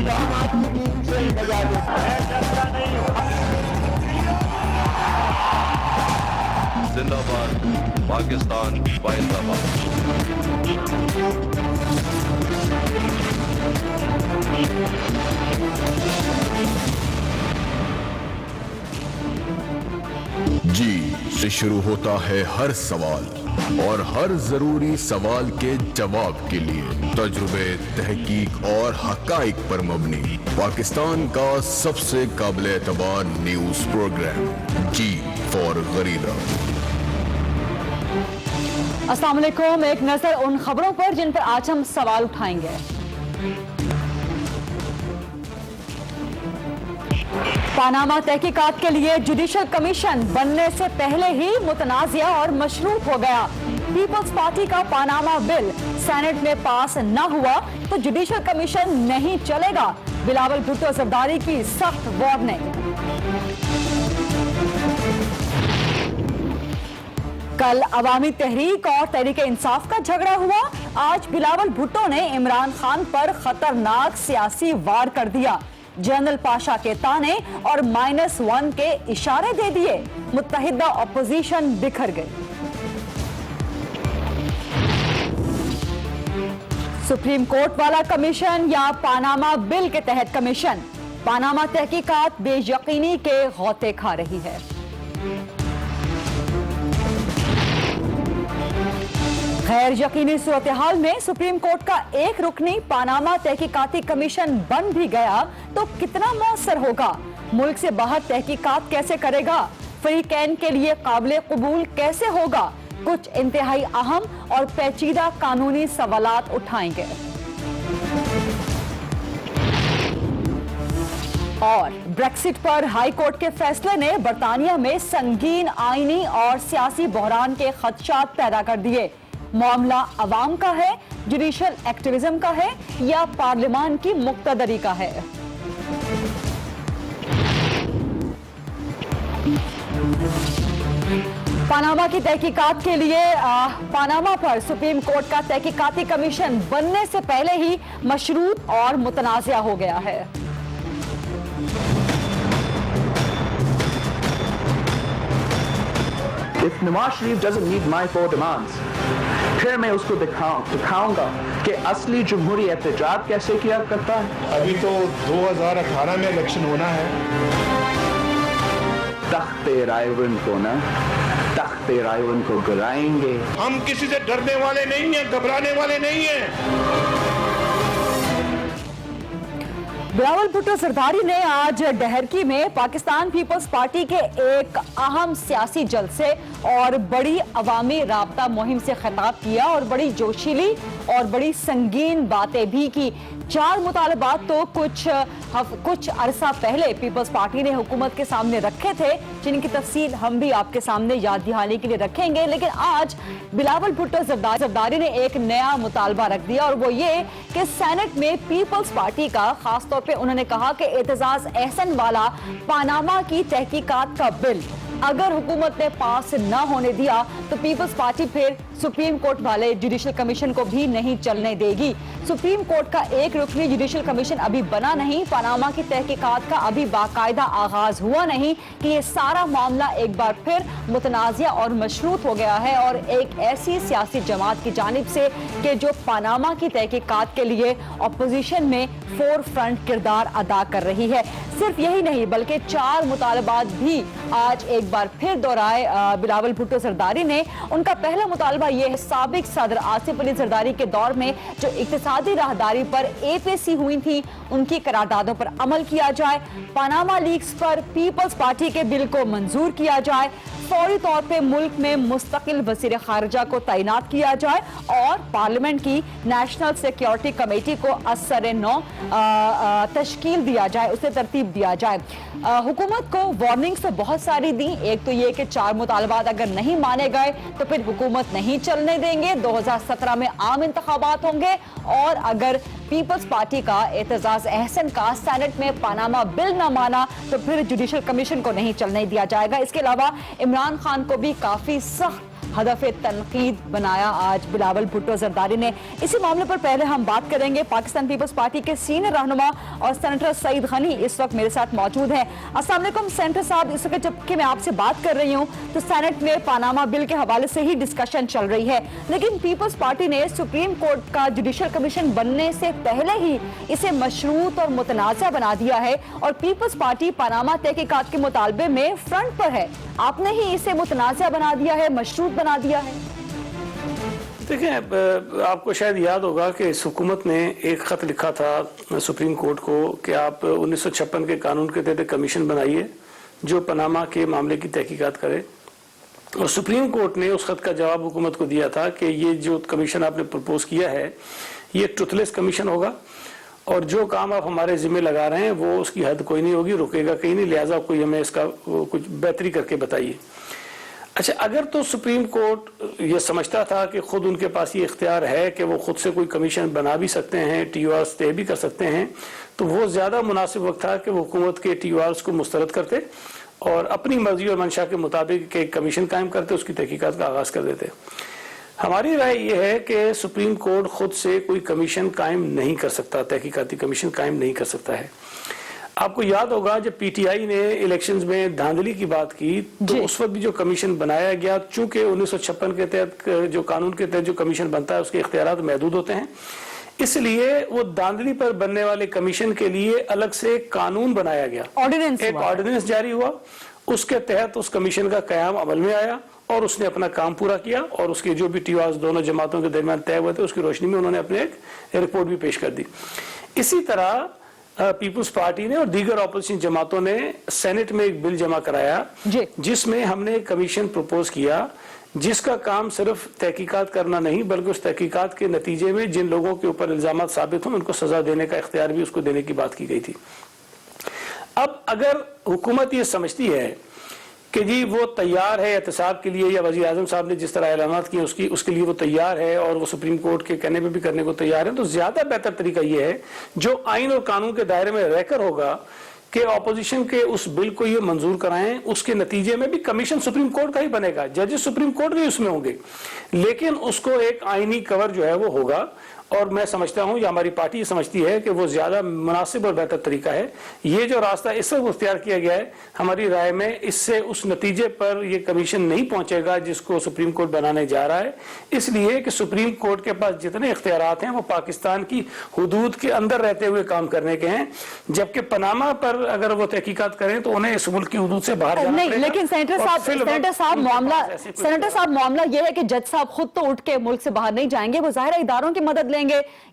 आम आदमी टीम से बजा जिंदाबाद पाकिस्तान जिंदाबाद। जी से शुरू होता है हर सवाल और हर जरूरी सवाल के जवाब के लिए तजुर्बे, तहकीक और हकाइक पर मबनी पाकिस्तान का सबसे काबिल एतबार न्यूज प्रोग्राम जी फॉर गरीदा। अस्सलाम वालेकुम। एक नजर उन खबरों पर जिन पर आज हम सवाल उठाएंगे। पानामा तहकीकात के लिए जुडिशल कमीशन बनने से पहले ही मुतनाज़िया और मशरूत हो गया। पीपल्स पार्टी का पानामा बिल सेनेट में पास न हुआ तो जुडिशल कमीशन नहीं चलेगा। बिलावल भुट्टो जरदारी की सख्त वार्निंग। कल अवामी तहरीक और तहरीके इंसाफ का झगड़ा हुआ। आज बिलावल भुट्टो ने इमरान खान पर खतरनाक सियासी वार कर दिया। जनरल पाशा के ताने और -1 के इशारे दे दिए। मुत्तहिदा अपोजिशन बिखर गई। सुप्रीम कोर्ट वाला कमीशन या पानामा बिल के तहत कमीशन। पानामा तहकीकात बेयकीनी के गौते खा रही है। गैर यकीनी सूरत हाल में सुप्रीम कोर्ट का एक रुकनी पानामा तहकीकाती कमीशन बन भी गया तो कितना मौसर होगा? मुल्क से बाहर तहकीकात कैसे करेगा? फ्रीकैन के लिए काबिल कबूल कैसे होगा? कुछ इंतहाई अहम और पेचीदा कानूनी सवालात उठाएंगे। और ब्रेक्सिट पर हाई कोर्ट के फैसले ने बरतानिया में संगीन आईनी और सियासी बहरान के खदशात पैदा कर दिए। मामला अवाम का है, जुडिशल एक्टिविज्म का है या पार्लियामान की मुक्तदरी का है? पानामा की तहकीकात के लिए पानामा पर सुप्रीम कोर्ट का तहकीकाती कमीशन बनने से पहले ही मशरूत और मुतनाज़िया हो गया है। If Nawaz Sharif doesn't meet my 4 demands, फिर मैं उसको दिखाऊंगा कि असली जमहूरी एहतजाज कैसे किया करता है। अभी तो 2018 में इलेक्शन होना है। तख्ते रायवन को ना, तख्ते रायवन को गिराएंगे। हम किसी से डरने वाले नहीं हैं, घबराने वाले नहीं हैं। बिलावल भुट्टो जरदारी ने आज डहरकी में पाकिस्तान पीपल्स पार्टी के एक अहम सियासी जलसे और बड़ी अवामी राब्ता मुहिम से खिताब किया और बड़ी जोशीली और बड़ी संगीन बातें भी की। 4 मुतालबात तो कुछ अरसा पहले पीपल्स पार्टी ने हुकूमत के सामने रखे थे, जिनकी तफसील हम भी आपके सामने याद दिलाने के लिए रखेंगे। लेकिन आज बिलावल भुट्टो जरदारी ने एक नया मुतालबा रख दिया और वो ये कि सेनेट में पीपल्स पार्टी का खासतौर पे उन्होंने कहा कि एतजाज एहसन वाला पानामा की तहकीकात का बिल अगर हुकूमत ने पास न होने दिया तो पीपल्स पार्टी फिर सुप्रीम कोर्ट वाले जुडिशल कमीशन को भी नहीं चलने देगी। सुप्रीम कोर्ट का एक रुकनी जुडिशल कमीशन अभी बना नहीं, पानामा की तहकीकात का अभी बाकायदा आगाज हुआ नहीं कि ये सारा मामला एक बार फिर मुतनाज़िया और मशरूत हो गया है और एक ऐसी सियासी जमात की जानिब से कि जो पानामा की तहकीकात के लिए अपोजिशन में फोर फ्रंट किरदार अदा कर रही है। सिर्फ यही नहीं बल्कि 4 मुतालबात भी आज एक बार फिर दोहराए बिलावल भुट्टो जरदारी ने। उनका पहला मुतालबा यह है साबिक सदर आसिफ अली जरदारी के दौर में जो इक्तिसादी राहदारी पर APC हुई थी उनकी करारदादों पर अमल किया जाए, पानामा लीक्स पर पीपल्स पार्टी के बिल को मंजूर किया जाए, फौरी तौर पे मुल्क में मुस्तकिल वज़ीर खारिजा को तैनात किया जाए और पार्लियामेंट की नेशनल सिक्योरिटी कमेटी को असर-ए-नौ तश्कील दिया जाए, उसे तरतीब दिया जाए। हुकूमत को वार्निंग्स तो बहुत सारी दी। एक तो ये कि 4 मुतालबात अगर नहीं माने गए तो फिर हुकूमत नहीं चलने देंगे, 2017 में आम इंतखाबात होंगे और अगर पीपल्स पार्टी का एतजाज एहसन का सेनेट में पानामा बिल न माना तो फिर जुडिशल कमीशन को नहीं चलने दिया जाएगा। इसके अलावा इमरान खान को भी काफी सख्त हदफ तनकीद बनाया आज बिलावल भुट्टो जरदारी ने। इसी मामले पर पहले हम बात करेंगे। पाकिस्तान पीपल्स पार्टी के सीनियर रहनुमा और सेनेटर सईद गनी इस वक्त मेरे साथ मौजूद हैं। अस्सलाम वालेकुम सेनेटर साहब, इस वक्त जबकि मैं आपसे बात कर रही हूँ तो सेनेट में पानामा बिल के हवाले से ही डिस्कशन चल रही है, लेकिन पीपल्स पार्टी ने सुप्रीम कोर्ट का जुडिशल कमीशन बनने से पहले ही इसे मशरूत और मुतनाज़ा बना दिया है और पीपल्स पार्टी पानामा तहकीकात के मुतालबे में फ्रंट पर है। आपने ही इसे मुतनाज़ा बना दिया है, मशरूत बना दिया है। देखिए, आपको शायद याद होगा कि इस हुकूमत ने एक ख़त लिखा था सुप्रीम कोर्ट को कि आप 1956 के कानून के तहत कमीशन बनाइए जो पनामा के मामले की तहकीकात करे, और सुप्रीम कोर्ट ने उस खत का जवाब हुकूमत को दिया था कि ये जो कमीशन आपने प्रपोज किया है ये ट्रुथलेस कमीशन होगा और जो काम आप हमारे जिम्मे लगा रहे हैं वो उसकी हद कोई नहीं होगी, रुकेगा कहीं नहीं, लिहाजा कोई हमें इसका कुछ बेहतरी करके बताइए। अच्छा, अगर तो सुप्रीम कोर्ट ये समझता था कि खुद उनके पास ये इख्तियार है कि वो खुद से कोई कमीशन बना भी सकते हैं, TORs तय भी कर सकते हैं, तो वो ज़्यादा मुनासिब वक्त था कि वो हुकूमत के TORs को मुस्तरद करते और अपनी मर्जी और मंशा के मुताबिक एक कमीशन कायम करते, उसकी तहकीकात का आगाज़ कर देते। हमारी राय यह है कि सुप्रीम कोर्ट खुद से कोई कमीशन कायम नहीं कर सकता, तहकीकाती कमीशन कायम नहीं कर सकता है। आपको याद होगा जब PTI ने इलेक्शंस में धांधली की बात की तो उस वक्त भी जो कमीशन बनाया गया, चूंकि 1956 के तहत जो कानून के तहत जो कमीशन बनता है उसके इख्तियारात महदूद होते हैं, इसलिए वो धांधली पर बनने वाले कमीशन के लिए अलग से कानून बनाया गया, एक ऑर्डिनेंस जारी हुआ, उसके तहत उस कमीशन का कयाम अमल में आया और उसने अपना काम पूरा किया और उसके जो भी TORs दोनों जमातों के दरमियान तय हुए थे उसकी रोशनी में उन्होंने अपने एक रिपोर्ट भी पेश कर दी। इसी तरह पीपल्स पार्टी ने और दीगर ऑपोजिशन जमातों ने सेनेट में एक बिल जमा कराया जिसमें हमने एक कमीशन प्रपोज किया जिसका काम सिर्फ तहकीकात करना नहीं बल्कि उस तहकीकात के नतीजे में जिन लोगों के ऊपर इल्जामात साबित हों उनको सजा देने का इख्तियार भी उसको देने की बात की गई थी। अब अगर हुकूमत ये समझती है कि जी वो तैयार है एहतसाब के लिए, या वज़ीर आज़म साहब ने जिस तरह ऐलानात किए उसके लिए वो तैयार है और वो सुप्रीम कोर्ट के कहने पे भी करने को तैयार है, तो ज़्यादा बेहतर तरीका ये है जो आइन और कानून के दायरे में रहकर होगा कि ऑपोजिशन के उस बिल को ये मंजूर कराएं, उसके नतीजे में भी कमीशन सुप्रीम कोर्ट का ही बनेगा, जजेस सुप्रीम कोर्ट भी उसमें होंगे, लेकिन उसको एक आइनी कवर जो है वो होगा। और मैं समझता हूं या हमारी पार्टी समझती है कि वो ज्यादा मुनासिब और बेहतर तरीका है। ये जो रास्ता इस वक्त इख्तियार किया गया है, हमारी राय में इससे उस नतीजे पर ये कमीशन नहीं पहुंचेगा जिसको सुप्रीम कोर्ट बनाने जा रहा है, इसलिए कि सुप्रीम कोर्ट के पास जितने इख्तियारात हैं वो पाकिस्तान की हुदूद के अंदर रहते हुए काम करने के हैं, जबकि पनामा पर अगर वो तहकीकात करें तो उन्हें इस मुल्क की हुदूद से बाहर जाना पड़ेगा। लेकिन सेनेटर साहब मामला यह है कि जज साहब खुद तो उठ के मुल्क से बाहर नहीं जाएंगे, वो जाहिर इदारों की मदद लेंगे,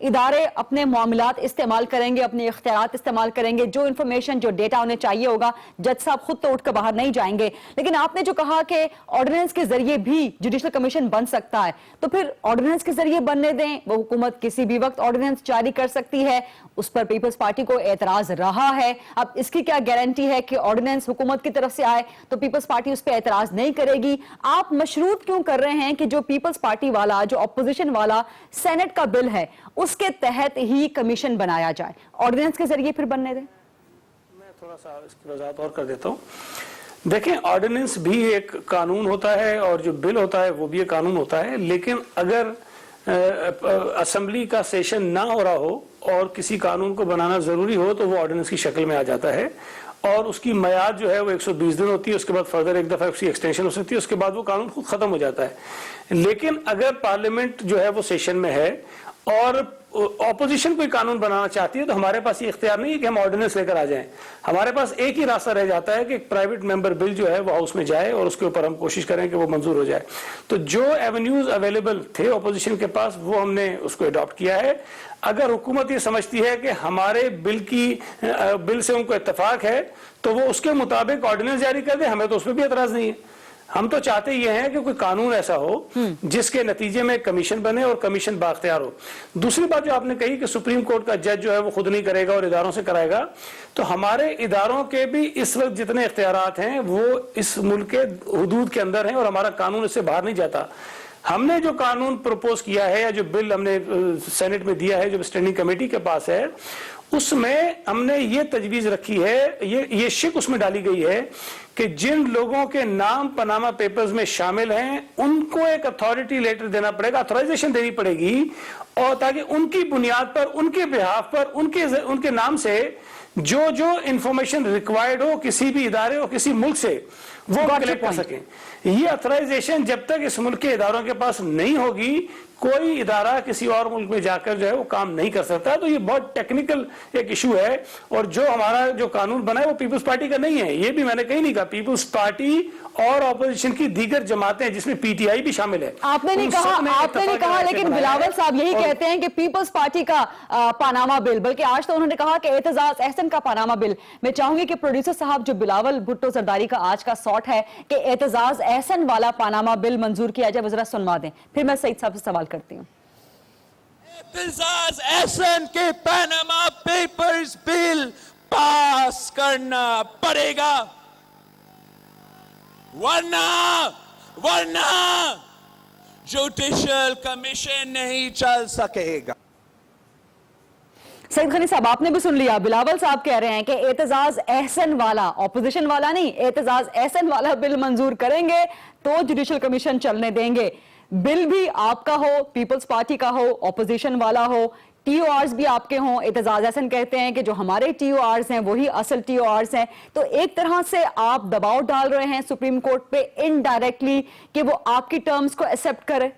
इदारे अपने मामलात इस्तेमाल करेंगे, अपने इख्तियारात इस्तेमाल करेंगे, जो इंफॉर्मेशन जो डेटा उन्हें चाहिए होगा, जज साहब खुद तो उठकर बाहर नहीं जाएंगे। लेकिन आपने जो कहा कि ऑर्डिनेंस के जरिए भी जुडिशल कमीशन बन सकता है, तो फिर ऑर्डिनेंस के जरिए बनने दें, वो हुकूमत किसी भी वक्त ऑर्डिनेंस जारी कर सकती है, उस पर पीपल्स पार्टी को एतराज रहा है। अब इसकी क्या गारंटी है कि ऑर्डिनेंस हुकूमत की तरफ से आए तो पीपल्स पार्टी उस पर एतराज नहीं करेगी? आप मशरूत क्यों कर रहे हैं कि जो पीपल्स पार्टी वाला, जो अपोजिशन वाला सेनेट का बिल है उसके तहत ही कमीशन बनाया जाए, ऑर्डिनेंस के जरिए फिर बनने दें? मैं थोड़ा सा इसकी वजाहत और कर देता हूँ। देखें, ऑर्डिनेंस भी एक कानून होता है और जो बिल होता है वो भी एक कानून होता है, लेकिन अगर असेंबली का सेशन ना हो रहा हो और किसी कानून को बनाना जरूरी हो तो वो ऑर्डिनेंस की शक्ल में आ जाता है और उसकी मयाद जो है वो 120 दिन होती है, उसके बाद फर्दर एक दफा उसकी एक्सटेंशन हो सकती है, उसके बाद वो कानून खुद खत्म हो जाता है। लेकिन अगर पार्लियामेंट जो है वो सेशन में है और ऑपोजिशन कोई कानून बनाना चाहती है तो हमारे पास ये इख्तियार नहीं है कि हम ऑर्डिनेंस लेकर आ जाएं। हमारे पास एक ही रास्ता रह जाता है कि एक प्राइवेट मेंबर बिल जो है वो हाउस में जाए और उसके ऊपर हम कोशिश करें कि वो मंजूर हो जाए। तो जो एवेन्यूज अवेलेबल थे ऑपोजिशन के पास वो हमने उसको अडॉप्ट किया है। अगर हुकूमत ये समझती है कि हमारे बिल से उनको इत्तेफाक है तो वो उसके मुताबिक ऑर्डिनेंस जारी कर दे, हमें तो उसमें भी एतराज नहीं है। हम तो चाहते ये हैं कि कोई कानून ऐसा हो जिसके नतीजे में कमीशन बने और कमीशन बाख्तियार हो। दूसरी बात जो आपने कही कि सुप्रीम कोर्ट का जज जो है वो खुद नहीं करेगा और इदारों से कराएगा, तो हमारे इदारों के भी इस वक्त जितने इख्तियारात हैं वो इस मुल्क के हुदूद के अंदर हैं और हमारा कानून इससे बाहर नहीं जाता। हमने जो कानून प्रपोज किया है या जो बिल हमने सेनेट में दिया है, जो स्टैंडिंग कमेटी के पास है, उसमें हमने ये तजवीज रखी है, ये शिक उसमें डाली गई है कि जिन लोगों के नाम पनामा पेपर्स में शामिल हैं उनको एक अथॉरिटी लेटर देना पड़ेगा, अथॉराइजेशन देनी पड़ेगी, और ताकि उनकी बुनियाद पर, उनके बिहाफ पर, उनके नाम से जो जो इंफॉर्मेशन रिक्वायर्ड हो किसी भी इदारे और किसी मुल्क से वो कलेक्ट कर सकें। ये अथॉराइजेशन जब तक इस मुल्क के इदारों के पास नहीं होगी, कोई इदारा किसी और मुल्क में जाकर जो है वो काम नहीं कर सकता। तो ये बहुत टेक्निकल एक इशू है, और जो हमारा जो कानून बना है वो पीपल्स पार्टी का नहीं है। ये भी मैंने कहीं नहीं कहा, पीपल्स पार्टी और ऑपोजिशन की दीगर जमातें जिसमें पीटीआई भी शामिल है। आपने नहीं कहा, लेकिन बिलावल साहब यही कहते हैं कि पीपल्स पार्टी का पानामा बिल, बल्कि आज तो उन्होंने कहा कि एतजाज अहसन का पानामा बिल। मैं चाहूंगी कि प्रोड्यूसर साहब, जो बिलावल भुट्टो जरदारी का आज का शॉट है कि एतजाज अहसन वाला पानामा बिल मंजूर किया जाए, वो जरा सुनवा दें, फिर मैं सईद साहब से सवाल करती हूँ। एतजाज अहसन के पनामा पेपर्स बिल पास करना पड़ेगा, वरना जुडिशियल कमीशन नहीं चल सकेगा। सईद गनी साहब, आपने भी सुन लिया, बिलावल साहब कह रहे हैं कि एतजाज अहसन वाला, ऑपोजिशन वाला नहीं, एतजाज अहसन वाला बिल मंजूर करेंगे तो जुडिशियल कमीशन चलने देंगे। बिल भी आपका हो, पीपल्स पार्टी का हो, ऑपोजिशन वाला हो, टीओआर्स भी आपके हों। एतजाज अहसन कहते हैं कि जो हमारे टीओआर्स हैं वही असल टीओआर्स हैं। तो एक तरह से आप दबाव डाल रहे हैं सुप्रीम कोर्ट पे इनडायरेक्टली कि वो आपकी टर्म्स को एक्सेप्ट करे।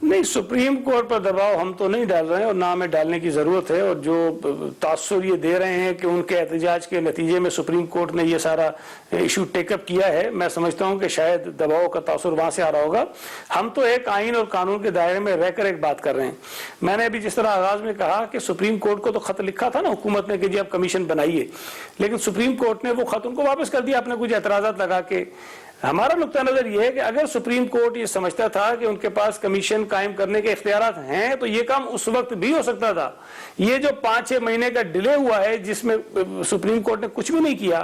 नहीं, सुप्रीम कोर्ट पर दबाव हम तो नहीं डाल रहे हैं और ना हमें डालने की जरूरत है। और जो तासुर ये दे रहे हैं कि उनके एहतजाज के नतीजे में सुप्रीम कोर्ट ने ये सारा इशू टेकअप किया है, मैं समझता हूं कि शायद दबाव का तासुर वहां से आ रहा होगा। हम तो एक आइन और कानून के दायरे में रहकर एक बात कर रहे हैं। मैंने अभी जिस तरह आगाज में कहा कि सुप्रीम कोर्ट को तो खत लिखा था ना हुकूमत ने कि जी आप कमीशन बनाइए, लेकिन सुप्रीम कोर्ट ने वो खत उनको वापस कर दिया अपने कुछ एतराजात लगा के। हमारा नुक्ता नजर यह है कि अगर सुप्रीम कोर्ट ये समझता था कि उनके पास कमीशन कायम करने के इख्तियारात हैं तो ये काम उस वक्त भी हो सकता था। ये जो 5-6 महीने का डिले हुआ है जिसमें सुप्रीम कोर्ट ने कुछ भी नहीं किया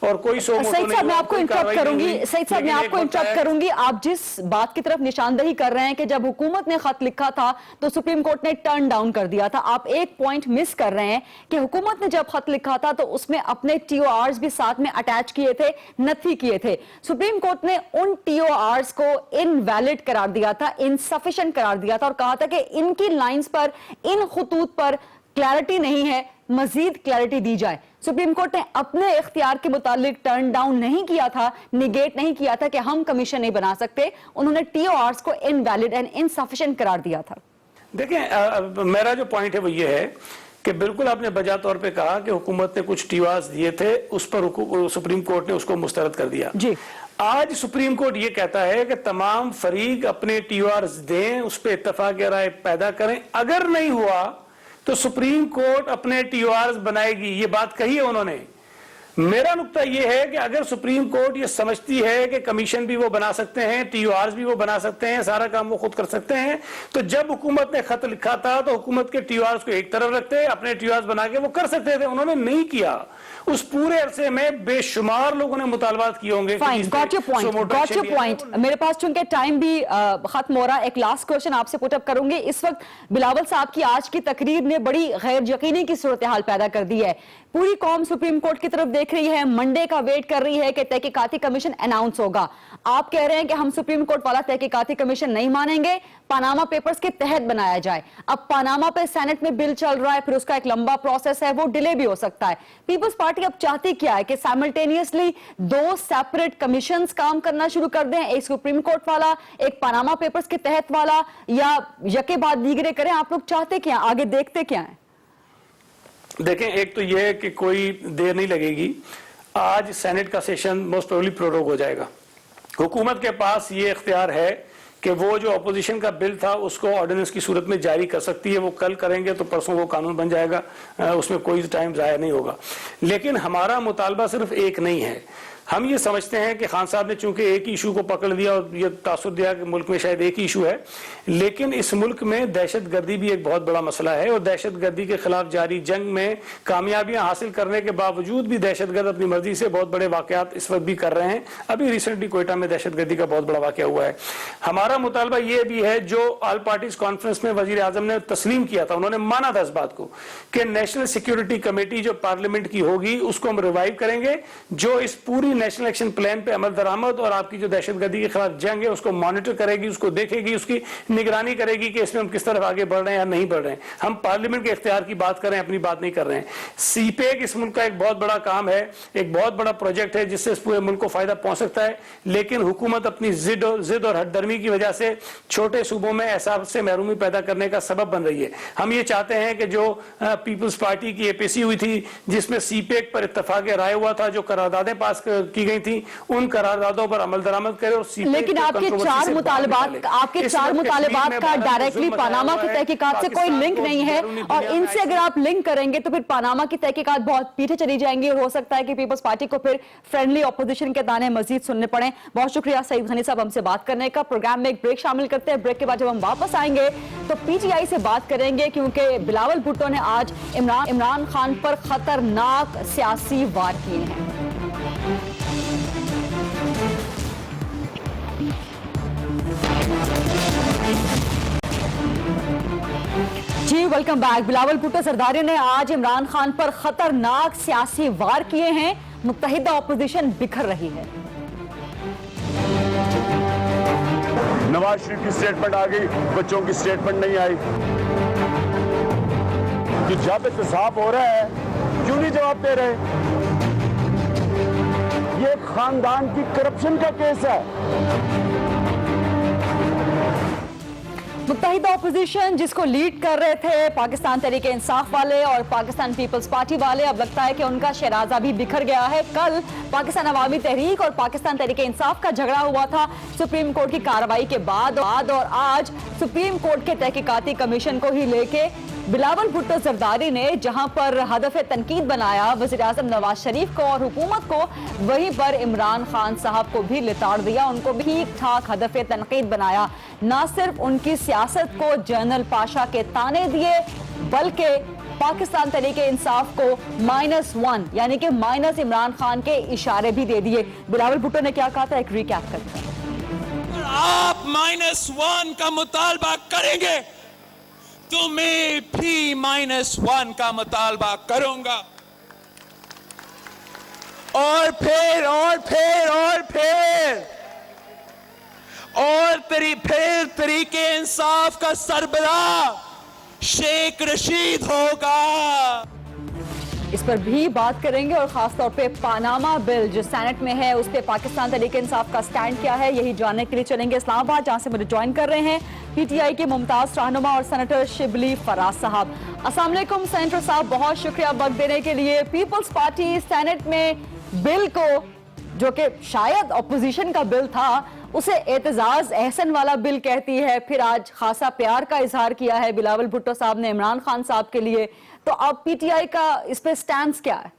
और कोई सो मोटो नहीं, मैं आपको इंटरप्ट करूंगी। सईद साहब, मैं आपको इंटरप्ट करूंगी। आप जिस बात की तरफ निशानदही कर रहे हैं कि जब हुकूमत ने खत लिखा था तो सुप्रीम कोर्ट ने टर्न डाउन कर दिया था, आप एक पॉइंट मिस कर रहे हैं कि हुकूमत ने जब खत लिखा था तो उसमें अपने टीओआर्स भी साथ में अटैच किए थे, नफी किए थे। सुप्रीम कोर्ट ने उन टीओआर्स को इनवैलिड करार दिया था, इनसफिशिएंट करार दिया था और कहा था कि इनकी लाइंस पर, इन खुतूत पर क्लैरिटी नहीं है, मजीद क्लैरिटी दी जाए। सुप्रीम कोर्ट ने अपने इख्तियार के मुतालिक टर्न डाउन नहीं किया था, निगेट नहीं किया था कि हम कमीशन नहीं बना सकते। उन्होंने टीओआर्स को इनवैलिड एंड इनसफिशिएंट करार दिया था। देखें, मेरा जो पॉइंट है वो ये है कि बिल्कुल आपने बजा तौर पे कहा कि हुकूमत ने कुछ टीओआर्स दिए थे, उस पर सुप्रीम कोर्ट ने उसको मुस्तरद कर दिया जी। आज सुप्रीम कोर्ट ये कहता है कि तमाम फरीक अपने टीओआर्स दें, उस पर इत्तफाक राय पैदा करें, अगर नहीं हुआ तो सुप्रीम कोर्ट अपने टीओआर्स बनाएगी। ये बात कही है उन्होंने। मेरा नुक्ता यह है कि अगर सुप्रीम कोर्ट ये समझती है कि कमीशन भी वो बना सकते हैं, टीओआर्स भी वो बना सकते हैं, सारा काम वो खुद कर सकते हैं, तो जब हुकूमत ने खत लिखा था तो हुकूमत के टीओआर्स को एक तरफ रखते, अपने टीओआर्स बना के वो कर सकते थे। उन्होंने नहीं किया। उस पूरे अरसे में बेशुमार लोगों ने मुतालबात किए होंगे। Got your point. मेरे पास चूंकि टाइम भी खत्म हो रहा है, एक लास्ट क्वेश्चन आपसे पुटअप करूंगी। इस वक्त बिलावल साहब की आज की तकरीर ने बड़ी गैर यकीनी की सूरत हाल पैदा कर दी है। पूरी कौम सुप्रीम कोर्ट की तरफ देख रही है, मंडे का वेट कर रही है कि तहकीकाती कमीशन अनाउंस होगा। आप कह रहे हैं कि हम सुप्रीम कोर्ट वाला तहकीकाती कमीशन नहीं मानेंगे, पनामा पेपर्स के तहत बनाया जाए। अब पनामा पे सेनेट में बिल चल रहा है, फिर उसका एक लंबा प्रोसेस है, वो डिले भी हो सकता है। पीपल्स पार्टी अब चाहती क्या है कि साइमल्टेनियसली 2 सेपरेट कमीशंस काम करना शुरू कर दें, एक सुप्रीम कोर्ट वाला, एक पनामा पेपर्स के तहत वाला, या यके बाद दीगरे करें? आप लोग चाहते क्या, आगे देखते क्या है? देखें, एक तो यह है कि कोई देर नहीं लगेगी। आज सेनेट का सेशन मोस्ट प्रोबेबली प्रोरोग हो जाएगा। हुकूमत के पास ये इख्तियार है कि वो जो अपोजिशन का बिल था उसको ऑर्डिनेंस की सूरत में जारी कर सकती है। वो कल करेंगे तो परसों वो कानून बन जाएगा, उसमें कोई टाइम ज़ाया नहीं होगा। लेकिन हमारा मुतालबा सिर्फ एक नहीं है। हम ये समझते हैं कि खान साहब ने चूंकि एक ही इशू को पकड़ लिया और ये तासुर दिया कि मुल्क में शायद एक ही इशू है, लेकिन इस मुल्क में दहशतगर्दी भी एक बहुत बड़ा मसला है और दहशतगर्दी के खिलाफ जारी जंग में कामयाबियां हासिल करने के बावजूद भी दहशतगर्द अपनी मर्जी से बहुत बड़े वाकयात इस वक्त भी कर रहे हैं। अभी रिसेंटली कोयटा में दहशतगर्दी का बहुत बड़ा वाकया हुआ है। हमारा मुतालबा ये भी है, जो ऑल पार्टीज कॉन्फ्रेंस में वजीर आजम ने तस्लीम किया था, उन्होंने माना था इस बात को कि नेशनल सिक्योरिटी कमेटी जो पार्लियामेंट की होगी उसको हम रिवाइव करेंगे, जो इस पूरी नेशनल एक्शन प्लान पे अमल दरामद और आपकी जो दहशतगर्दी के खिलाफ जंग है उसको मॉनिटर करेगी, उसको देखेगी, उसकी निगरानी करेगी कि इसमें हम किस तरफ आगे बढ़ रहे हैं या नहीं बढ़ रहे हैं। हम पार्लियामेंट के इख्तियार की बात कर रहे हैं, अपनी बात नहीं कर रहे हैं। सीपेक इस मुल्क का एक बहुत बड़ा काम है, एक बहुत बड़ा प्रोजेक्ट है जिससे इस पूरे मुल्क को फायदा पहुंच सकता है, लेकिन हुकूमत अपनी जिद और हटदर्मी की वजह से छोटे सूबों में एहसास से महरूमी पैदा करने का सबब बन रही है। हम ये चाहते हैं कि जो पीपल्स पार्टी की एपीसी हुई थी जिसमें सीपेक पर इत्तेफाक राय हुआ था, जो करारदादें पास की गई थी, उन करारदादों पर अमल दरामद करे और लेकिन आपके चार मुतालबात का डायरेक्टली पनामा की तहकीकात से कोई लिंक नहीं है, और इनसे अगर आप लिंक करेंगे तो फिर पनामा की तहकीकात बहुत पीछे चली जाएंगी और हो सकता है कि पीपल्स पार्टी को फिर फ्रेंडली ऑपोजिशन के ताने मजीद सुनने पड़े। बहुत शुक्रिया सईद गनी साहब हमसे बात करने का। प्रोग्राम में एक ब्रेक शामिल करते हैं, ब्रेक के बाद जब हम वापस आएंगे तो पीटीआई से बात करेंगे, क्योंकि बिलावल भुट्टो ने आज इमरान खान पर खतरनाक सियासी वार किए हैं। जी वेलकम बैक। बिलावल भुट्टो जरदारी ने आज इमरान खान पर खतरनाक सियासी वार किए हैं। मुत्तहिदा ऑपोजिशन बिखर रही है। नवाज शरीफ की स्टेटमेंट आ गई, बच्चों की स्टेटमेंट नहीं आई। कि जब एहतसाब हो रहा है क्यों नहीं जवाब दे रहे? ये खानदान की करप्शन का केस है। मुत्तहिदा ऑपोजिशन जिसको लीड कर रहे थे पाकिस्तान तहरीक इंसाफ वाले और पाकिस्तान पीपल्स पार्टी वाले, अब लगता है कि उनका शराजा भी बिखर गया है। कल पाकिस्तान अवामी तहरीक और पाकिस्तान तहरीक इंसाफ का झगड़ा हुआ था सुप्रीम कोर्ट की कार्रवाई के बाद, और आज सुप्रीम कोर्ट के तहकीकाती कमीशन को ही लेके बिलावल भुट्टो जरदारी ने जहां पर हदफ तनकीद बनाया वज़ीर आज़म नवाज शरीफ को और हुकूमत को, वहीं पर इमरान खान साहब को भी लिताड़ दिया, उनको भी ठीक ठाक हदफ तनकीद बनाया। ना सिर्फ उनकी सियासत को जनरल पाशा के ताने दिए, बल्कि पाकिस्तान तहरीक इंसाफ को -1 यानी कि माइनस इमरान खान के इशारे भी दे दिए। बिलावल भुट्टो ने क्या कहा था, एक रिकैप करते हैं। आप -1 का मुतालबा करेंगे तो मैं भी -1 का मुतालबा करूंगा, और फिर तरीके इंसाफ का सरबराह शेख रशीद होगा। इस पर भी बात करेंगे और खासतौर पे पानामा बिल जो सेनेट में है उस पे पाकिस्तान तहरीक इंसाफ का स्टैंड क्या है, यही जानने के लिए चलेंगे इस्लामाबाद, जहां से मुझे ज्वाइन कर रहे हैं पीटीआई के मुमताज रहनुमा और सेनेटर शिबली फराज साहब। अस्सलाम वालेकुम सेनेटर साहब, बहुत शुक्रिया वक्त देने के लिए। पीपल्स पार्टी सेनेट में बिल को, जो कि शायद अपोजिशन का बिल था, उसे एतजाज एहसन वाला बिल कहती है। फिर आज खासा प्यार का इजहार किया है बिलावल भुट्टो साहब ने इमरान खान साहब के लिए, तो अब पीटीआई का इस पे स्टैंड क्या है?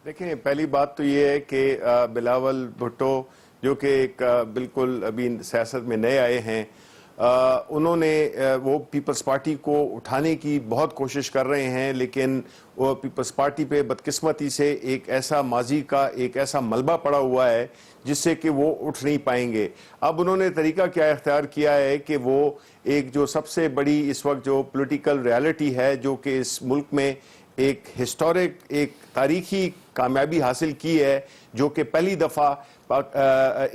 देखिए, पहली बात तो ये है कि बिलावल भुट्टो जो कि एक बिल्कुल अभी सियासत में नए आए हैं, उन्होंने वो पीपल्स पार्टी को उठाने की बहुत कोशिश कर रहे हैं, लेकिन वो पीपल्स पार्टी पे बदकिस्मती से एक ऐसा माजी का एक ऐसा मलबा पड़ा हुआ है जिससे कि वो उठ नहीं पाएंगे। अब उन्होंने तरीका क्या इख्तियार किया है कि वो एक जो सबसे बड़ी इस वक्त जो पॉलिटिकल रियलिटी है, जो कि इस मुल्क में एक हिस्टोरिक एक तारीखी कामयाबी हासिल की है, जो कि पहली दफ़ा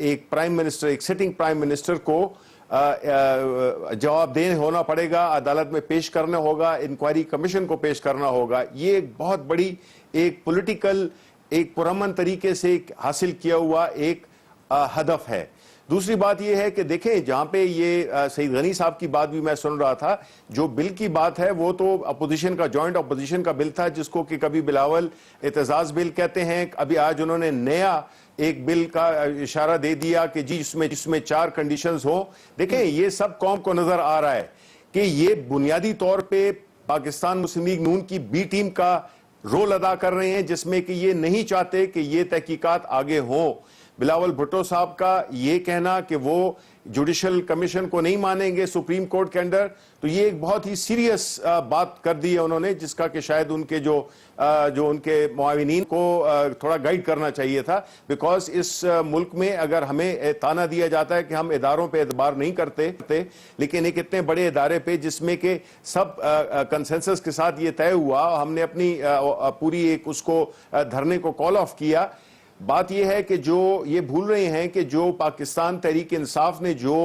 एक प्राइम मिनिस्टर, एक सिटिंग प्राइम मिनिस्टर को जवाबदेह होना पड़ेगा, अदालत में पेश करना होगा, इंक्वायरी कमीशन को पेश करना होगा। ये एक बहुत बड़ी एक पॉलिटिकल एक पुरअमन तरीके से हासिल किया हुआ एक हदफ है। दूसरी बात यह है कि देखें, जहां पे ये सईद गनी साहब की बात भी मैं सुन रहा था, जो बिल की बात है वो तो अपोजिशन का, जॉइंट अपोजिशन का बिल था, जिसको कि कभी बिलावल एतजाज बिल कहते हैं, अभी आज उन्होंने नया एक बिल का इशारा दे दिया कि जी जिसमें 4 कंडीशंस हो। देखें, ये सब कौम को नजर आ रहा है कि ये बुनियादी तौर पे पाकिस्तान मुस्लिम लीग नून की बी टीम का रोल अदा कर रहे हैं, जिसमें कि ये नहीं चाहते कि ये तहकीकात आगे हो। बिलावल भुट्टो साहब का ये कहना कि वो जुडिशल कमीशन को नहीं मानेंगे सुप्रीम कोर्ट के अंदर, तो ये एक बहुत ही सीरियस बात कर दी है उन्होंने, जिसका कि शायद उनके जो उनके मुआविनीन को थोड़ा गाइड करना चाहिए था। बिकॉज इस मुल्क में अगर हमें ताना दिया जाता है कि हम इदारों पे एतबार नहीं करते, लेकिन एक इतने बड़े इदारे पे जिसमें कि सब कंसेंसस के साथ ये तय हुआ, हमने अपनी पूरी एक उसको धरने को कॉल ऑफ किया। बात यह है कि जो ये भूल रहे हैं कि जो पाकिस्तान तहरीक इंसाफ ने जो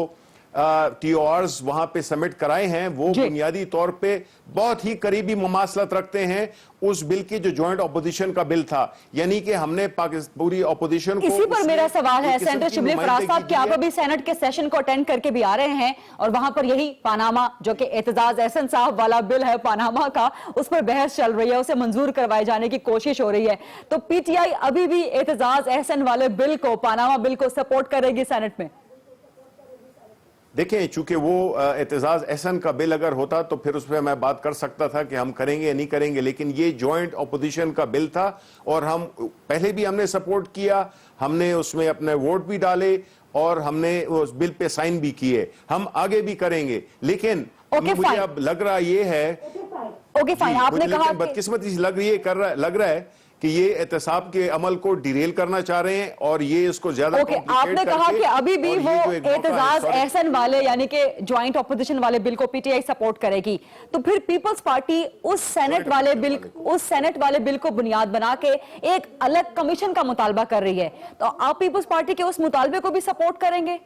TORs वहां पे सबमिट कराए हैं, वो बुनियादी तौर पे बहुत ही करीबी मुमासलत रखते हैं उस बिल की जो जॉइंट ऑपोजिशन का बिल था। यानी कि हमने पूरी ऑपोजिशन को, इसी पर मेरा सवाल है सेनेटर शिबली फराज साहब, कि आप अभी सेनेट के सेशन को अटेंड करके भी आ रहे हैं और वहां पर यही पानामा जो कि एतजाज एहसन साहब वाला बिल है पानामा का, उस पर बहस चल रही है, उसे मंजूर करवाए जाने की कोशिश हो रही है। तो PTI अभी भी एतजाज एहसन वाले बिल को, पानामा बिल को सपोर्ट करेगी सेनेट में? देखें, चूंकि वो एतजाज एहसन का बिल अगर होता तो फिर उस पर मैं बात कर सकता था कि हम करेंगे या नहीं करेंगे, लेकिन ये जॉइंट ऑपोजिशन का बिल था और हम पहले भी हमने सपोर्ट किया, हमने उसमें अपने वोट भी डाले और हमने उस बिल पे साइन भी किए, हम आगे भी करेंगे। लेकिन मुझे अब लग रहा ये है, आपने कहा बदकिस्मती लग रहा है कि ये एहतसाब के अमल को डिरेल करना चाह रहे हैं और ये इसको ज्यादा आपने कहा कि अभी भी वो एतजाज एहसन वाले यानी कि ज्वाइंट ऑपोजिशन वाले बिल को PTI सपोर्ट करेगी, तो फिर पीपल्स पार्टी उस सेनेट वाले बिल को बुनियाद बना के एक अलग कमीशन का मुतालबा कर रही है, तो आप पीपल्स पार्टी के उस मुतालबे को भी सपोर्ट करेंगे?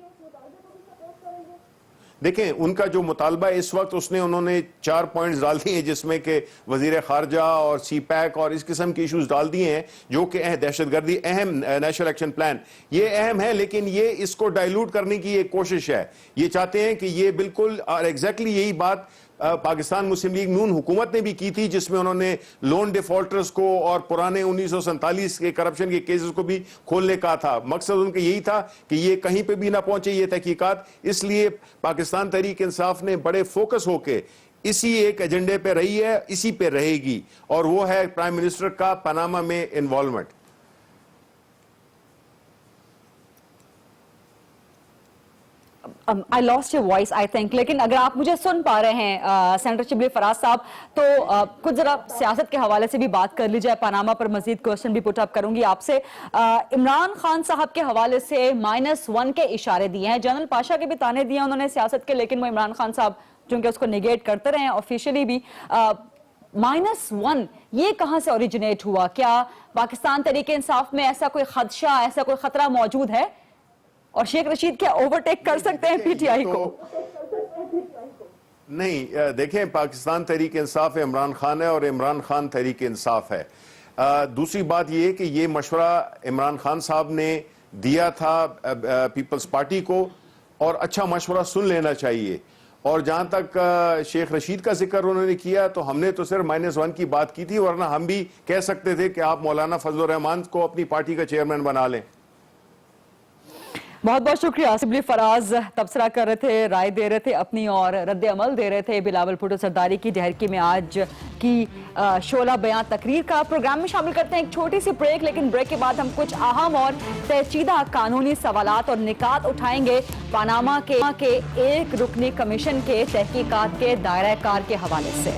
देखें, उनका जो मुतालबा इस वक्त उन्होंने 4 पॉइंट्स डाल दिए हैं, जिसमें कि वजीर खारजा और CPAC और इस किस्म के इशूज डाल दिए हैं, जो कि दहशतगर्दी अहम नेशनल एक्शन प्लान ये अहम है, लेकिन ये इसको डाइल्यूट करने की एक कोशिश है। ये चाहते हैं कि ये बिल्कुल और एग्जैक्टली यही बात पाकिस्तान मुस्लिम लीग नून हुकूमत ने भी की थी, जिसमें उन्होंने लोन डिफॉल्टर्स को और पुराने 1947 के करप्शन के केसेस को भी खोलने का था। मकसद उनका यही था कि ये कहीं पे भी ना पहुंचे ये तहकीकात। इसलिए पाकिस्तान तहरीक इंसाफ ने बड़े फोकस होके इसी एक एजेंडे पे रही है, इसी पे रहेगी, और वो है प्राइम मिनिस्टर का पनामा में involvement. I lost your voice, I think. लेकिन अगर आप मुझे सुन पा रहे हैं सेनेटर शिबली फराज साहब, तो कुछ जरा सियासत के हवाले से भी बात कर ली जाए। पनामा पर मजीद क्वेश्चन भी पुट अप करूंगी आपसे। इमरान खान साहब के हवाले से -1 के इशारे दिए हैं, जनरल पाशा के भी ताने दिए उन्होंने सियासत के, लेकिन वो इमरान खान साहब चूंकि उसको निगेट करते रहे ऑफिशियली भी। -1 ये कहां से ओरिजिनेट हुआ? क्या पाकिस्तान तहरीक इंसाफ में ऐसा कोई खदशा, ऐसा कोई खतरा मौजूद है और शेख रशीद क्या ओवरटेक कर सकते हैं PTI को? नहीं, देखें, पाकिस्तान तहरीक इंसाफ इमरान खान है और इमरान खान तहरीक इंसाफ है। दूसरी बात यह कि ये मशवरा इमरान खान साहब ने दिया था पीपल्स पार्टी को, और अच्छा मशवरा सुन लेना चाहिए। और जहां तक शेख रशीद का जिक्र उन्होंने किया, तो हमने तो सिर्फ -1 की बात की थी, वरना हम भी कह सकते थे कि आप मौलाना फजलुर रहमान को अपनी पार्टी का चेयरमैन बना लें। बहुत बहुत शुक्रिया। शिबली फराज तबसरा कर रहे थे, राय दे रहे थे अपनी और रद्द अमल दे रहे थे बिलावल भुट्टो सरदारी की डहरकी में आज की शोला बयां तकरीर का। प्रोग्राम में शामिल करते हैं एक छोटी सी ब्रेक, लेकिन ब्रेक के बाद हम कुछ अहम और पेचीदा कानूनी सवालात और निकात उठाएंगे पानामा के एक रुकनी कमीशन के तहकीकात के दायरा कार के हवाले से।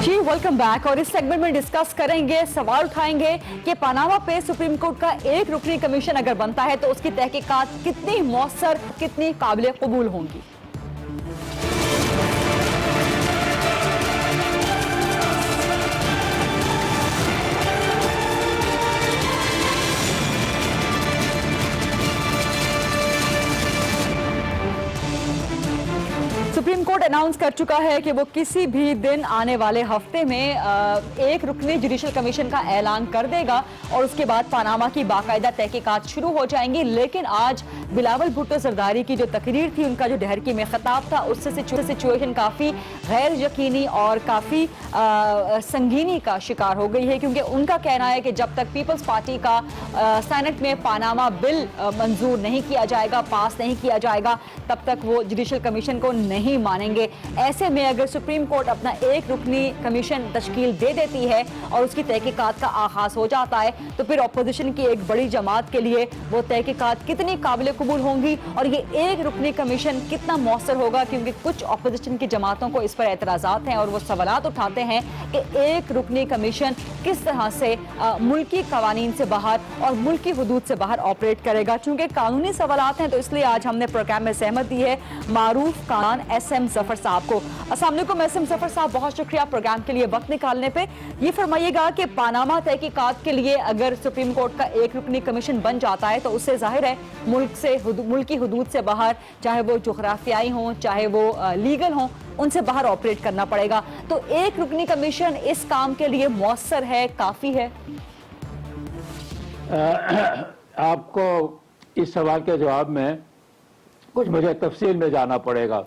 जी वेलकम बैक। और इस सेगमेंट में डिस्कस करेंगे, सवाल उठाएंगे कि पनामा पे सुप्रीम कोर्ट का एक रुकनी कमीशन अगर बनता है तो उसकी तहकीकात कितनी मौसर, कितनी काबिल कबूल होंगी। सुप्रीम कोर्ट अनाउंस कर चुका है कि वो किसी भी दिन आने वाले हफ्ते में एक रुकनी जुडिशल कमीशन का ऐलान कर देगा और उसके बाद पनामा की बाकायदा तहकीकात शुरू हो जाएंगी। लेकिन आज बिलावल भुट्टो जरदारी की जो तकरीर थी, उनका जो डहरकी में खिताब था, उससे सिचुएशन काफ़ी गैर यकीनी और काफ़ी संगीनी का शिकार हो गई है, क्योंकि उनका कहना है कि जब तक पीपल्स पार्टी का सेनेट में पनामा बिल मंजूर नहीं किया जाएगा, पास नहीं किया जाएगा, तब तक वो जुडिशल कमीशन को नहीं मानेंगे। ऐसे में अगर सुप्रीम कोर्ट अपना एक रुकनी कमीशन तश्कील दे देती है और उसकी तहकीकात का आगाज हो जाता है, तो फिर अपोजिशन की एक बड़ी जमात के लिए वो तहकीकात कितनी काबिल कबूल होंगी और ये एक रुकनी कमीशन कितना मौसर होगा, क्योंकि कुछ अपोजिशन की जमातों को इस पर एतराज़ात हैं और वो सवालात उठाते हैं कि एक रुकनी कमीशन किस तरह से मुल्की कवानीन से बाहर और मुल्की हुदूद से बाहर ऑपरेट करेगा। चूंकि कानूनी सवालात हैं, तो इसलिए आज हमने प्रोग्राम में सहमत दी है मारूफ खान SM जफर साहब को। अस्सलाम वालेकुम SM जफर साहब, बहुत शुक्रिया प्रोग्राम के लिए वक्त निकालने पे। ये फरमाइएगा कि पनामा तहकीकात के लिए अगर सुप्रीम कोर्ट का एक रुकनी कमीशन बन जाता है, तो उससे जाहिर है मुल्क की हुदूद से बाहर, चाहे वो जोग्राफियाई हों, चाहे वो लीगल हों, उनसे बाहर ऑपरेट करना पड़ेगा। तो एक रुकनी कमीशन इस काम के लिए मौसर है, काफी है? आपको इस सवाल के जवाब में कुछ मुझे तफसील में जाना पड़ेगा।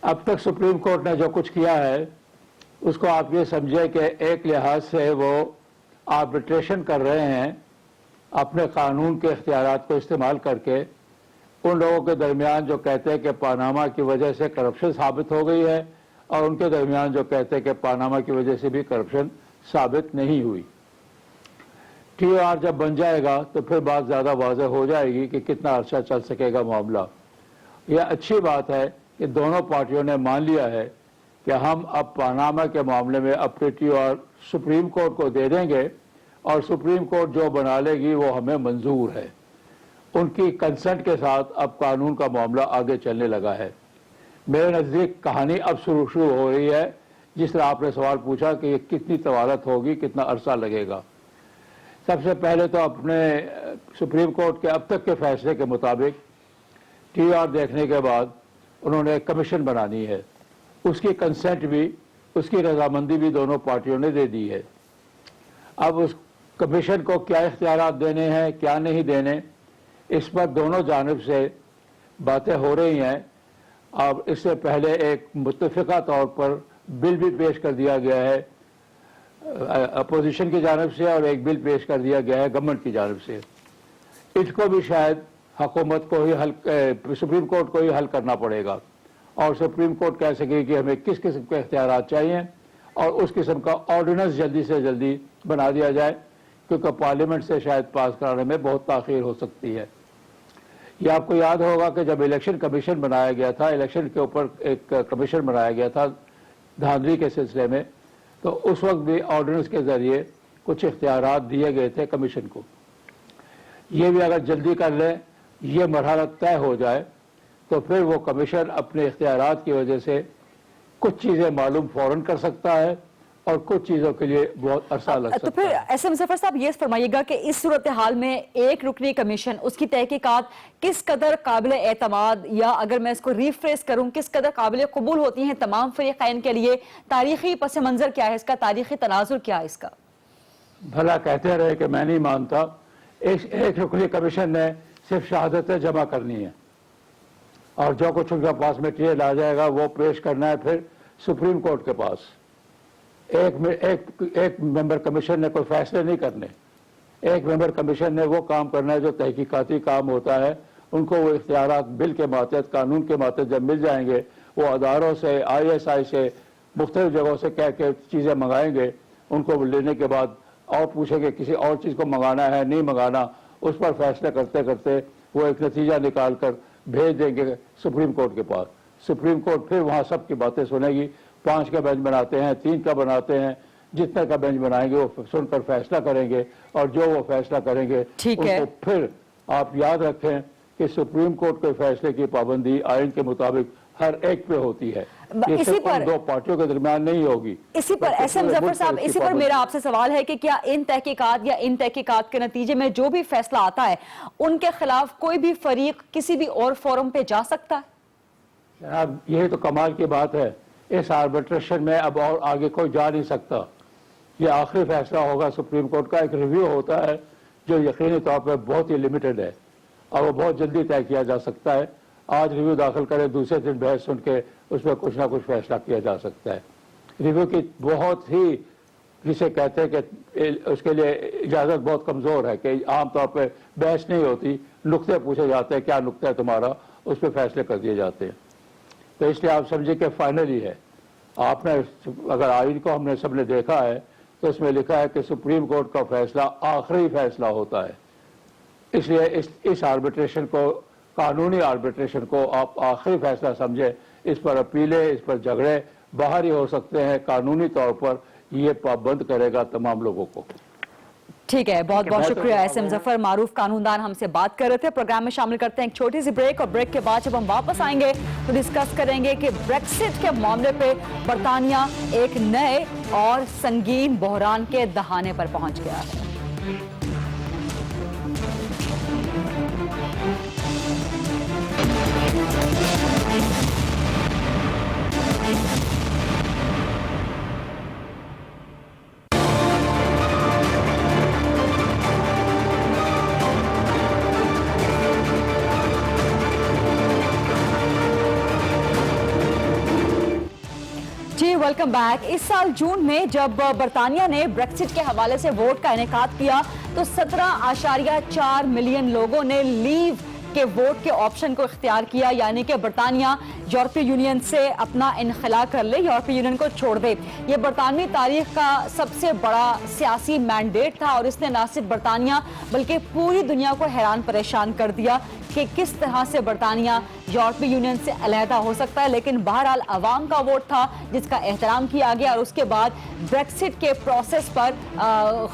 अब तक सुप्रीम कोर्ट ने जो कुछ किया है, उसको आप ये समझे कि एक लिहाज से वो आर्बिट्रेशन कर रहे हैं, अपने कानून के इख्तियारात को इस्तेमाल करके उन लोगों के दरमियान जो कहते हैं कि पनामा की वजह से करप्शन साबित हो गई है, और उनके दरमियान जो कहते हैं कि पनामा की वजह से भी करप्शन साबित नहीं हुई। TOR जब बन जाएगा तो फिर बात ज़्यादा वाज़ेह हो जाएगी कि कितना अरसा चल सकेगा मामला। यह अच्छी बात है कि दोनों पार्टियों ने मान लिया है कि हम अब पनामा के मामले में अपनी TOR सुप्रीम कोर्ट को दे देंगे और सुप्रीम कोर्ट जो बना लेगी वो हमें मंजूर है। उनकी कंसेंट के साथ अब कानून का मामला आगे चलने लगा है। मेरे नज़दीक कहानी अब शुरू हो रही है। जिस तरह आपने सवाल पूछा कि ये कितनी तवालत होगी, कितना अरसा लगेगा। सबसे पहले तो अपने सुप्रीम कोर्ट के अब तक के फैसले के मुताबिक TOR देखने के बाद उन्होंने एक कमीशन बनानी है। उसकी कंसेंट भी, उसकी रजामंदी भी दोनों पार्टियों ने दे दी है। अब उस कमीशन को क्या इख्तियारात देने हैं, क्या नहीं देने, इस पर दोनों जानिब से बातें हो रही हैं। अब इससे पहले एक मुत्तफ़िक़ा तौर पर बिल भी पेश कर दिया गया है अपोजिशन की जानिब से, और एक बिल पेश कर दिया गया है गवर्नमेंट की जानिब से। इसको भी शायद हुकूमत को ही सुप्रीम कोर्ट को ही हल करना पड़ेगा, और सुप्रीम कोर्ट कह सकेगी कि हमें किस किस्म के इख्तियारात चाहिए और उस किस्म का ऑर्डिनेंस जल्दी से जल्दी बना दिया जाए, क्योंकि पार्लियामेंट से शायद पास कराने में बहुत ताख़ीर हो सकती है। ये आपको याद होगा कि जब इलेक्शन कमीशन बनाया गया था, इलेक्शन के ऊपर एक कमीशन बनाया गया था धांधली के सिलसिले में, तो उस वक्त भी ऑर्डिनेंस के ज़रिए कुछ इख्तियारात दिए गए थे कमीशन को। ये भी अगर जल्दी कर लें, ये मरहला तय हो जाए, तो फिर वो कमीशन अपने इख्तियारात की वजह से कुछ चीज़ें मालूम फ़ौरन कर सकता है और कुछ चीज़ों के लिए बहुत अरसा लग सकता है। तो फिर SM जफर साहब ये फरमाइएगा कि इस सूरत हाल में एक रुकनी कमीशन, उसकी तहकीकात किस कदर काबिल एतमाद, या अगर मैं इसको रिफ्रेश करूं, किस कदर काबिल कबूल होती हैं तमाम फरीक़ैन के लिए? तारीखी पस मंज़र क्या है इसका, तारीखी तनाजुर क्या है इसका? भला कहते रहे कि मैं नहीं मानता। एक रुकनी कमीशन ने सिर्फ शहादतें जमा करनी है और जो कुछ उनके पास मटीरियल आ जाएगा वो पेश करना है फिर सुप्रीम कोर्ट के पास। एक मेंबर कमीशन ने कोई फैसले नहीं करने। एक मेंबर कमीशन ने वो काम करना है जो तहकीकाती काम होता है। उनको वो इख्तियारात बिल के मातहत, कानून के मातहत जब मिल जाएंगे, वो अदारों से, ISI से, मुख्तलिफ जगहों से कह के चीज़ें मंगाएंगे। उनको लेने के बाद और पूछेंगे किसी और चीज़ को मंगाना है, नहीं मंगाना, उस पर फैसला करते करते वो एक नतीजा निकाल कर भेज देंगे सुप्रीम कोर्ट के पास। सुप्रीम कोर्ट फिर वहाँ सब की बातें सुनेगी। 5 का बेंच बनाते हैं, 3 का बनाते हैं, जितने का बेंच बनाएंगे वो सुनकर फैसला करेंगे, और जो वो फैसला करेंगे उनको फिर आप याद रखें कि सुप्रीम कोर्ट के फैसले की पाबंदी आइन के मुताबिक हर एक पे होती है। ये सिर्फ उन दो पार्टियों के दरमियान नहीं होगी। इसी पर SM जफर साहब, इसी पर मेरा आपसे सवाल है कि क्या इन तहकीकात या इन तहकीकात के नतीजे में जो भी फैसला आता है, उनके खिलाफ कोई भी फरीक किसी भी और फोरम पे जा सकता है? जनाब यही तो कमाल की बात है, इस आर्बिट्रेशन में अब और आगे कोई जा नहीं सकता। ये आखिरी फैसला होगा सुप्रीम कोर्ट का। एक रिव्यू होता है जो यकीनी तौर पर बहुत ही लिमिटेड है और वो बहुत जल्दी तय किया जा सकता है। आज रिव्यू दाखिल करें, दूसरे दिन बहस सुन के उसमें कुछ ना कुछ फैसला किया जा सकता है। रिव्यू की बहुत ही, जिसे कहते हैं कि उसके लिए इजाज़त बहुत कमज़ोर है कि आमतौर पर बहस नहीं होती, नुक्ते पूछे जाते हैं, क्या नुक्ता है तुम्हारा, उस पर फैसले कर दिए जाते हैं। तो इसलिए आप समझिए कि फाइनल ही है। आपने अगर आइन को हमने सबने देखा है तो इसमें लिखा है कि सुप्रीम कोर्ट का फैसला आखिरी फैसला होता है। इसलिए इस आर्बिट्रेशन को, कानूनी आर्बिट्रेशन को आप आखिरी फैसला समझे। इस पर अपीलें, इस पर झगड़े बाहर ही हो सकते हैं। कानूनी तौर पर ये पाबंद करेगा तमाम लोगों को। ठीक है, बहुत बहुत शुक्रिया एसएम जफर मारूफ कानूनदान हमसे बात कर रहे थे। प्रोग्राम में शामिल करते हैं एक छोटी सी ब्रेक, और ब्रेक के बाद जब हम वापस आएंगे तो डिस्कस करेंगे कि ब्रेक्सिट के मामले पे बरतानिया एक नए और संगीन बहरान के दहाने पर पहुंच गया है। Welcome back. इस साल जून में जब बरतानिया ने ब्रेक्सिट के हवाले से वोट का इनेकाद किया तो 17.4 मिलियन लोगों ने लीव के वोट के ऑप्शन को इख्तियार किया, यानी कि बरतानिया यूरोपीय यूनियन से अपना इनखला कर ले, यूरोपीय यूनियन को छोड़ दे। ये बरतानवी तारीख का सबसे बड़ा सियासी मैंडेट था और इसने न सिर्फ बरतानिया बल्कि पूरी दुनिया को हैरान परेशान कर दिया कि किस तरह से बरतानिया यूरोपीय यूनियन से अलहदा हो सकता है। लेकिन बहरहाल अवाम का वोट था जिसका एहतराम किया गया और उसके बाद ब्रेक्सिट के प्रोसेस पर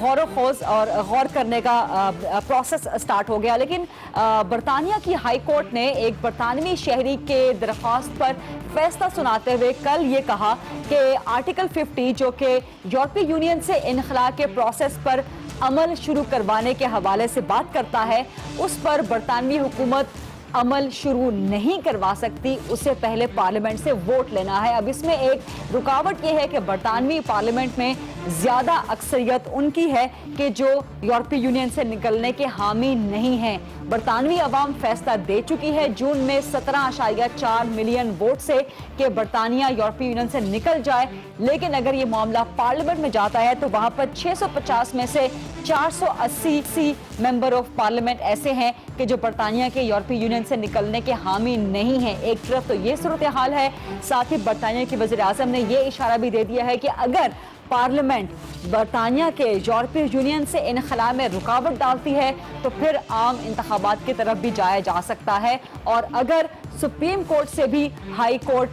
गौर-ओ-खोज और गौर करने का प्रोसेस स्टार्ट हो गया। लेकिन बरतानिया की हाई कोर्ट ने एक बरतानवी शहरी के दरख्वास्त पर फैसला सुनाते हुए कल ये कहा कि आर्टिकल 50 जो कि यूरोपीय यूनियन से इनखला के प्रोसेस पर अमल शुरू करवाने के हवाले से बात करता है, उस पर बरतानवी हुकूमत अमल शुरू नहीं करवा सकती, उससे पहले पार्लियामेंट से वोट लेना है। अब इसमें एक रुकावट यह है कि बरतानवी पार्लियामेंट में ज़्यादा अक्सरियत उनकी है कि जो यूरोपीय यूनियन से निकलने के हामी नहीं हैं। बरतानवी अवाम फैसला दे चुकी है जून में 17.4 मिलियन वोट से कि बरतानिया यूरोपीय यूनियन से निकल जाए। लेकिन अगर ये मामला पार्लियामेंट में जाता है तो वहां पर 650 में से 480 मेंबर ऑफ पार्लियामेंट ऐसे हैं कि जो बरतानिया के यूरोपीय यूनियन से निकलने के हामी नहीं हैं। एक तरफ तो ये सूरत हाल है, साथ ही बरतानिया के वज़ीर आज़म ने ये इशारा भी दे दिया है कि अगर पार्लियामेंट बरतानिया के यूरोपीय यूनियन से इनखला में रुकावट डालती है तो फिर आम इंतखाबात की तरफ भी जाया जा सकता है। और अगर सुप्रीम कोर्ट से भी हाई कोर्ट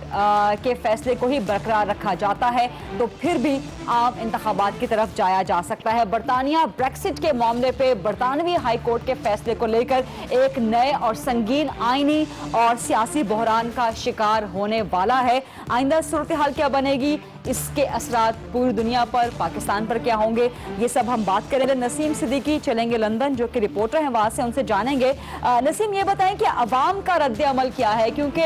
के फैसले को ही बरकरार रखा जाता है तो फिर भी आम इंतखाबात की तरफ जाया जा सकता है। बरतानिया ब्रेक्सिट के मामले पे बरतानवी हाई कोर्ट के फैसले को लेकर एक नए और संगीन आईनी और सियासी बहरान का शिकार होने वाला है। आइंदा सूरत हाल क्या बनेगी, इसके असरात पूरी दुनिया पर, पाकिस्तान पर क्या होंगे, ये सब हम बात करेंगे। नसीम सिद्दीकी चलेंगे लंदन, जो कि रिपोर्टर हैं, वहां से उनसे जानेंगे। नसीम, ये बताएं कि अवाम का रद्द अमल क्या है, क्योंकि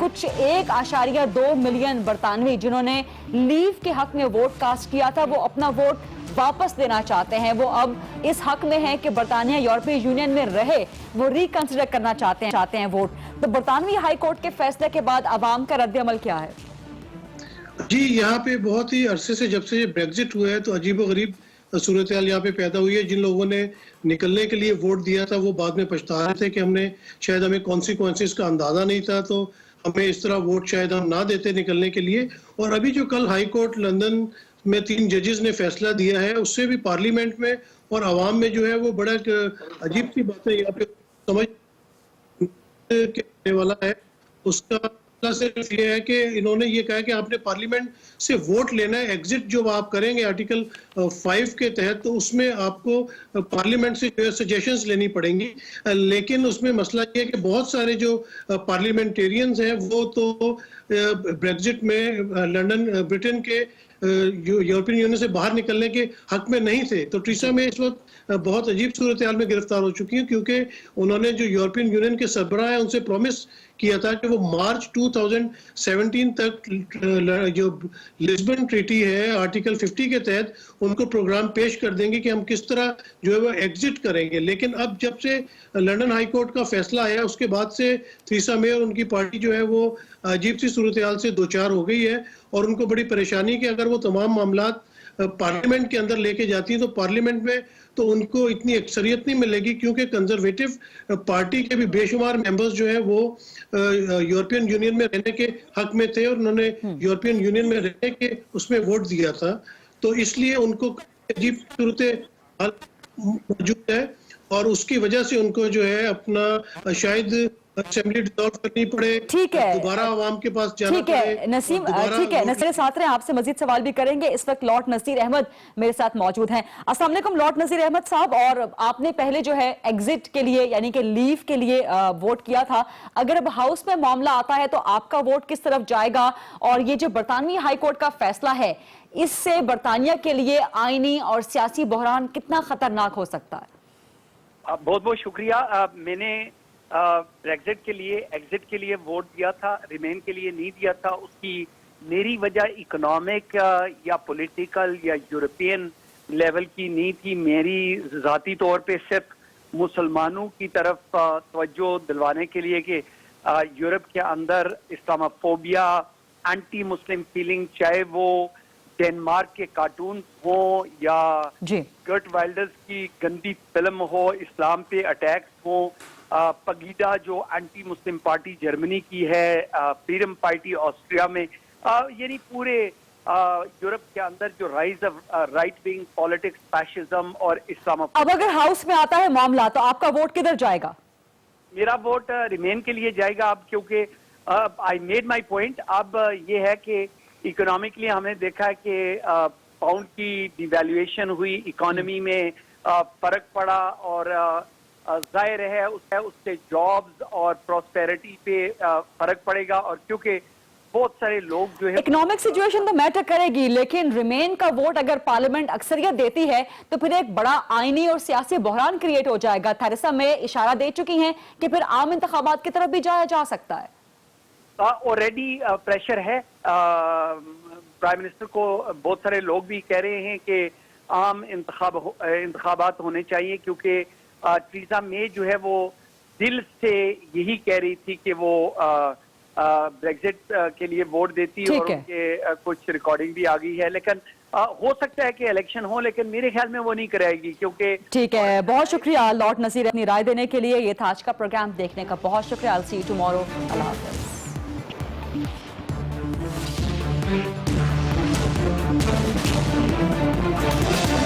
कुछ 1.2 मिलियन बरतानवी जिन्होंने लीव के हक में वोट कास्ट किया था वो अपना वोट वापस देना चाहते हैं। वो अब इस हक में है कि बरतानिया यूरोपीय यूनियन में रहे, वो रिकंसिडर करना चाहते हैं वोट। तो बरतानवी हाई कोर्ट के फैसले के बाद अवाम का रद्द अमल क्या है? जी, यहाँ पे बहुत ही अरसे से, जब से ब्रेक्जिट हुआ है तो अजीब व गरीब सूरत हाल यहाँ पे पैदा हुई है। जिन लोगों ने निकलने के लिए वोट दिया था वो बाद में पछता रहे थे कि हमने शायद हमें कॉन्सिक्वेंसेस का अंदाजा नहीं था, तो हमें इस तरह वोट शायद हम ना देते निकलने के लिए। और अभी जो कल हाई कोर्ट लंदन में 3 जजेस ने फैसला दिया है, उससे भी पार्लियामेंट में और आवाम में जो है वो बड़ा अजीब सी बात है यहाँ पे समझ के वाला है। उसका सिर्फ ये है कि इन्होंने ये कहा कि आपने पार्लियामेंट से वोट लेना है। एग्जिट जो आप करेंगे आर्टिकल 5 के तहत, तो उसमें आपको पार्लियामेंट से जो है सजेशंस लेनी पड़ेंगी। लेकिन उसमें मसला ये है कि बहुत सारे जो पार्लियामेंटेरियंस हैं वो तो ब्रेक्जिट में लंदन ब्रिटेन के यूरोपियन यूनियन से बाहर निकलने के हक में नहीं थे। तो ट्रीसा में इस वक्त बहुत अजीब सूरत हाल में गिरफ्तार हो चुकी हैं, क्योंकि उन्होंने जो यूरोपियन यूनियन के सरबराह हैं उनसे प्रॉमिस किया था कि वो मार्च 2017 तक जो लिस्बन ट्रीटी है आर्टिकल 50 के तहत उनको प्रोग्राम पेश कर देंगे कि हम किस तरह जो है वो एग्जिट करेंगे। लेकिन अब जब से लंदन हाई कोर्ट का फैसला आया उसके बाद से थेरेसा मे और उनकी पार्टी जो है वो अजीब सी सूरत हाल से दो चार हो गई है और उनको बड़ी परेशानी कि अगर वो तमाम मामलात पार्लियामेंट के अंदर लेके जाती हैं तो पार्लियामेंट में तो उनको इतनी अक्सरियत नहीं मिलेगी, क्योंकि कंजर्वेटिव पार्टी के भी बेशुमार मेंबर्स जो है वो यूरोपियन यूनियन में रहने के हक में थे और उन्होंने यूरोपियन यूनियन में रहने के उसमें वोट दिया था। तो इसलिए उनको अजीब सूरत हाल मौजूद है और उसकी वजह से उनको जो है अपना शायद असेंबली डिसॉल्व करनी पड़े, ठीक है, दोबारा आवाम के पास जाना ठीक है नसीम, ठीक है नसीर साथ रहे, आपसे मजीद सवाल भी करेंगे। इस वक्त लॉर्ड नसीर अहमद मेरे साथ मौजूद हैं। अस्सलाम वालेकुम लॉर्ड नसीर अहमद साहब, और आपने पहले जो है एग्जिट के लिए यानी कि लीव के लिए वोट किया था, अगर अब हाउस में मामला आता है तो आपका वोट किस तरफ जाएगा? और ये जो बरतानवी हाई कोर्ट का फैसला है इससे बरतानिया के लिए आईनी और सियासी बहरान कितना खतरनाक हो सकता है? बहुत बहुत शुक्रिया। मैंने ब्रेक्जिट के लिए एग्जिट के लिए वोट दिया था, रिमेन के लिए नहीं दिया था। उसकी मेरी वजह इकोनॉमिक या पॉलिटिकल या यूरोपियन लेवल की नहीं थी। मेरी ज़ाती तौर पे सिर्फ मुसलमानों की तरफ तवज्जो दिलवाने के लिए कि यूरोप के अंदर इस्लामोफोबिया, एंटी मुस्लिम फीलिंग, चाहे वो डेनमार्क के कार्टून हो या गर्ट वाइल्डर्स की गंदी फिल्म हो, इस्लाम पे अटैक्स हो, पगीडा जो एंटी मुस्लिम पार्टी जर्मनी की है, फ्रीडम पार्टी ऑस्ट्रिया में, यानी पूरे यूरोप के अंदर जो rise of right wing politics, fascism और इस्लाम। अब अगर हाउस में आता है मामला तो आपका वोट किधर जाएगा? मेरा वोट रिमेन के लिए जाएगा अब, क्योंकि आई मेड माई पॉइंट। अब ये है कि इकोनॉमिकली हमने देखा है कि पाउंड की डिवैल्यूएशन हुई, इकोनॉमी में फर्क पड़ा और जाहिर है उससे जॉब्स और प्रॉस्पेरिटी पे फर्क पड़ेगा। और क्योंकि बहुत सारे लोग जो है इकोनॉमिक सिचुएशन तो मैटर करेगी, लेकिन रिमेन का वोट अगर पार्लियामेंट अक्सरियत देती है तो फिर एक बड़ा आईनी और सियासी बहरान क्रिएट हो जाएगा। थेरेसा मे इशारा दे चुकी हैं कि फिर आम इंतखाबात की तरफ भी जाया जा सकता है। ऑलरेडी प्रेशर है प्राइम मिनिस्टर को। बहुत सारे लोग भी कह रहे हैं कि आम इंतखाबात होने चाहिए, क्योंकि थेरेसा मे जो है वो दिल से यही कह रही थी कि वो ब्रेक्जिट के लिए वोट देती है और उनके कुछ रिकॉर्डिंग भी आ गई है। लेकिन हो सकता है कि इलेक्शन हो, लेकिन मेरे ख्याल में वो नहीं कराएगी, क्योंकि ठीक है। बहुत शुक्रिया लॉर्ड नसीर अपनी राय देने के लिए। ये था आज का प्रोग्राम, देखने का बहुत शुक्रिया। I'll see you tomorrow। अल्लाह हाफ़िज़।